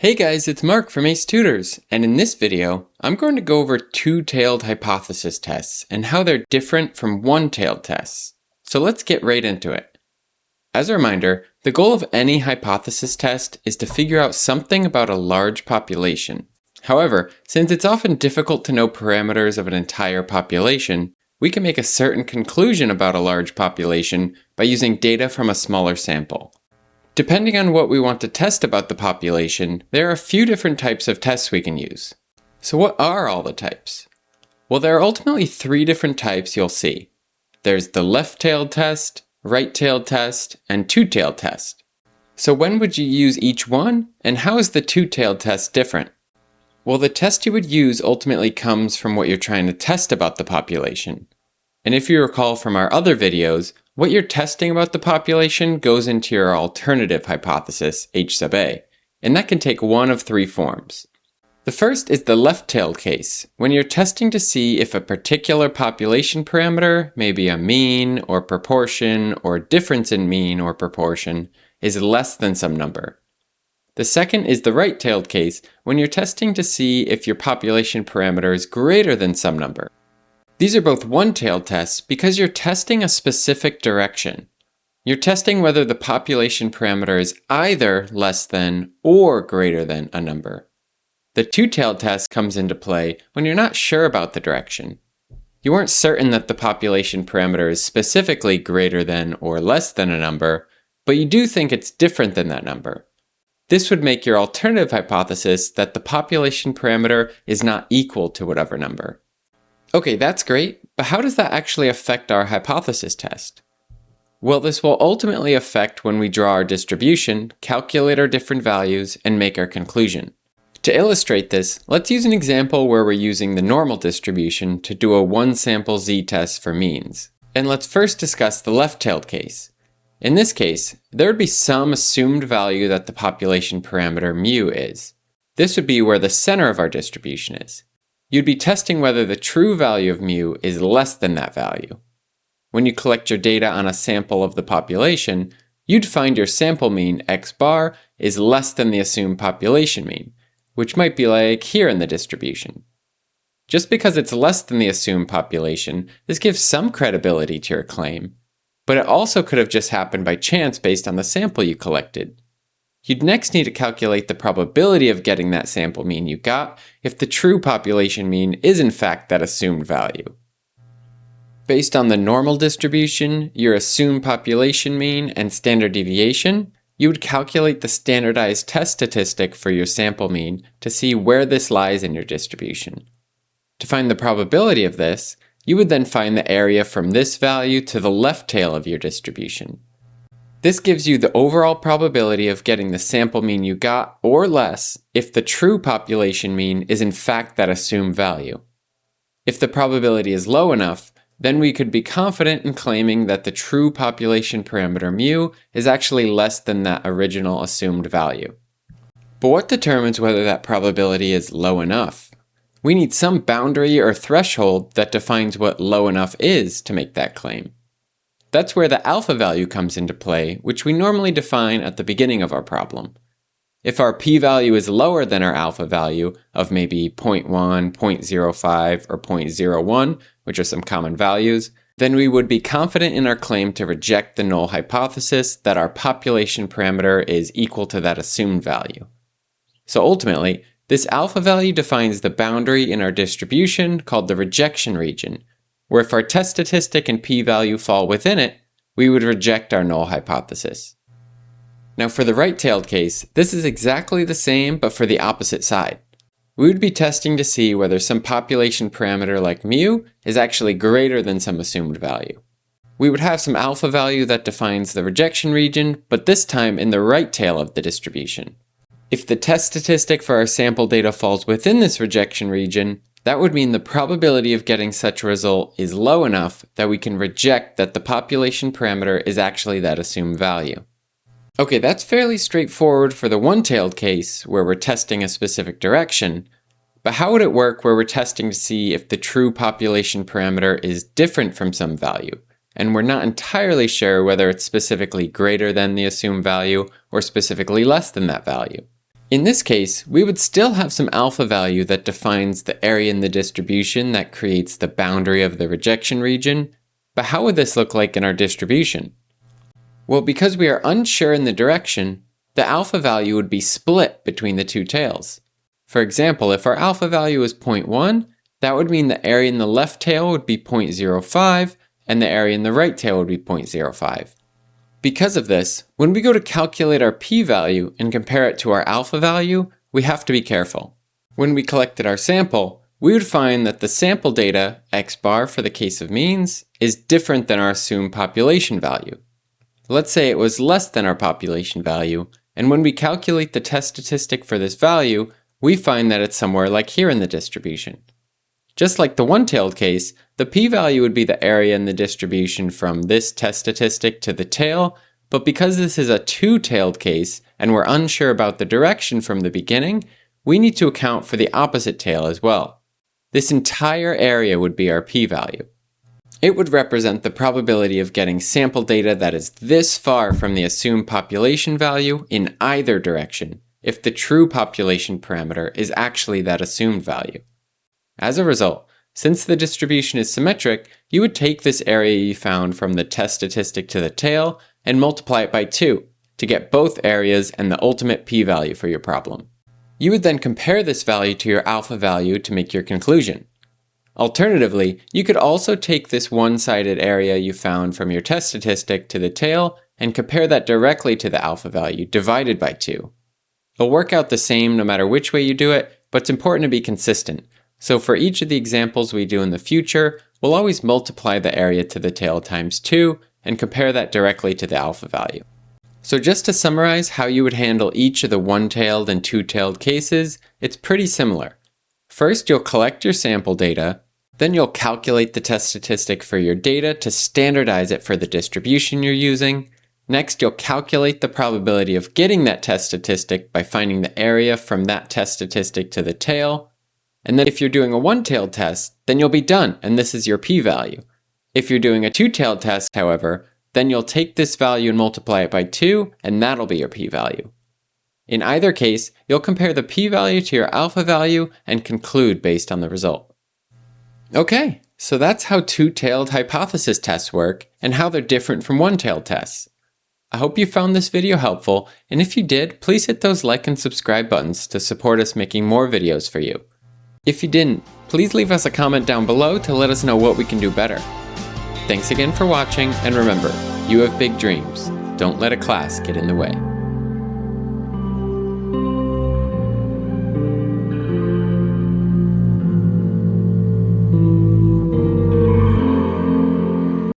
Hey guys, it's Mark from Ace Tutors, and in this video, I'm going to go over two-tailed hypothesis tests and how they're different from one-tailed tests. So let's get right into it. As a reminder, the goal of any hypothesis test is to figure out something about a large population. However, since it's often difficult to know parameters of an entire population, we can make a certain conclusion about a large population by using data from a smaller sample. Depending on what we want to test about the population, there are a few different types of tests we can use. So what are all the types? Well, there are ultimately three different types you'll see. There's the left-tailed test, right-tailed test, and two-tailed test. So when would you use each one, and how is the two-tailed test different? Well, the test you would use ultimately comes from what you're trying to test about the population. And if you recall from our other videos, what you're testing about the population goes into your alternative hypothesis, H sub A, and that can take one of three forms. The first is the left-tailed case, when you're testing to see if a particular population parameter, maybe a mean or proportion or difference in mean or proportion, is less than some number. The second is the right-tailed case, when you're testing to see if your population parameter is greater than some number. These are both one-tailed tests because you're testing a specific direction. You're testing whether the population parameter is either less than or greater than a number. The two-tailed test comes into play when you're not sure about the direction. You aren't certain that the population parameter is specifically greater than or less than a number, but you do think it's different than that number. This would make your alternative hypothesis that the population parameter is not equal to whatever number. Okay, that's great, but how does that actually affect our hypothesis test? Well, this will ultimately affect when we draw our distribution, calculate our different values, and make our conclusion. To illustrate this, let's use an example where we're using the normal distribution to do a one-sample z-test for means. And let's first discuss the left-tailed case. In this case, there would be some assumed value that the population parameter mu is. This would be where the center of our distribution is. You'd be testing whether the true value of mu is less than that value. When you collect your data on a sample of the population, you'd find your sample mean x bar is less than the assumed population mean, which might be like here in the distribution. Just because it's less than the assumed population, this gives some credibility to your claim, but it also could have just happened by chance based on the sample you collected. You'd next need to calculate the probability of getting that sample mean you got if the true population mean is in fact that assumed value. Based on the normal distribution, your assumed population mean, and standard deviation, you would calculate the standardized test statistic for your sample mean to see where this lies in your distribution. To find the probability of this, you would then find the area from this value to the left tail of your distribution. This gives you the overall probability of getting the sample mean you got, or less, if the true population mean is in fact that assumed value. If the probability is low enough, then we could be confident in claiming that the true population parameter mu is actually less than that original assumed value. But what determines whether that probability is low enough? We need some boundary or threshold that defines what low enough is to make that claim. That's where the alpha value comes into play, which we normally define at the beginning of our problem. If our p-value is lower than our alpha value of maybe 0.1, 0.05, or 0.01, which are some common values, then we would be confident in our claim to reject the null hypothesis that our population parameter is equal to that assumed value. So ultimately, this alpha value defines the boundary in our distribution called the rejection region, where if our test statistic and p-value fall within it, we would reject our null hypothesis. Now for the right-tailed case, this is exactly the same but for the opposite side. We would be testing to see whether some population parameter like mu is actually greater than some assumed value. We would have some alpha value that defines the rejection region, but this time in the right tail of the distribution. If the test statistic for our sample data falls within this rejection region, that would mean the probability of getting such a result is low enough that we can reject that the population parameter is actually that assumed value. Okay, that's fairly straightforward for the one-tailed case where we're testing a specific direction, but how would it work where we're testing to see if the true population parameter is different from some value, and we're not entirely sure whether it's specifically greater than the assumed value or specifically less than that value? In this case, we would still have some alpha value that defines the area in the distribution that creates the boundary of the rejection region, but how would this look like in our distribution? Well, because we are unsure in the direction, the alpha value would be split between the two tails. For example, if our alpha value is 0.1, that would mean the area in the left tail would be 0.05, and the area in the right tail would be 0.05. Because of this, when we go to calculate our p-value and compare it to our alpha value, we have to be careful. When we collected our sample, we would find that the sample data, x bar for the case of means, is different than our assumed population value. Let's say it was less than our population value, and when we calculate the test statistic for this value, we find that it's somewhere like here in the distribution. Just like the one-tailed case, the p-value would be the area in the distribution from this test statistic to the tail, but because this is a two-tailed case and we're unsure about the direction from the beginning, we need to account for the opposite tail as well. This entire area would be our p-value. It would represent the probability of getting sample data that is this far from the assumed population value in either direction, if the true population parameter is actually that assumed value. As a result, since the distribution is symmetric, you would take this area you found from the test statistic to the tail and multiply it by 2 to get both areas and the ultimate p-value for your problem. You would then compare this value to your alpha value to make your conclusion. Alternatively, you could also take this one-sided area you found from your test statistic to the tail and compare that directly to the alpha value divided by 2. It'll work out the same no matter which way you do it, but it's important to be consistent. So for each of the examples we do in the future, we'll always multiply the area to the tail times 2 and compare that directly to the alpha value. So just to summarize how you would handle each of the one-tailed and two-tailed cases, it's pretty similar. First, you'll collect your sample data, then you'll calculate the test statistic for your data to standardize it for the distribution you're using. Next, you'll calculate the probability of getting that test statistic by finding the area from that test statistic to the tail. And then if you're doing a one-tailed test, then you'll be done, and this is your p-value. If you're doing a two-tailed test, however, then you'll take this value and multiply it by 2, and that'll be your p-value. In either case, you'll compare the p-value to your alpha value and conclude based on the result. Okay, so that's how two-tailed hypothesis tests work and how they're different from one-tailed tests. I hope you found this video helpful, and if you did, please hit those like and subscribe buttons to support us making more videos for you. If you didn't, please leave us a comment down below to let us know what we can do better. Thanks again for watching, and remember, you have big dreams. Don't let a class get in the way.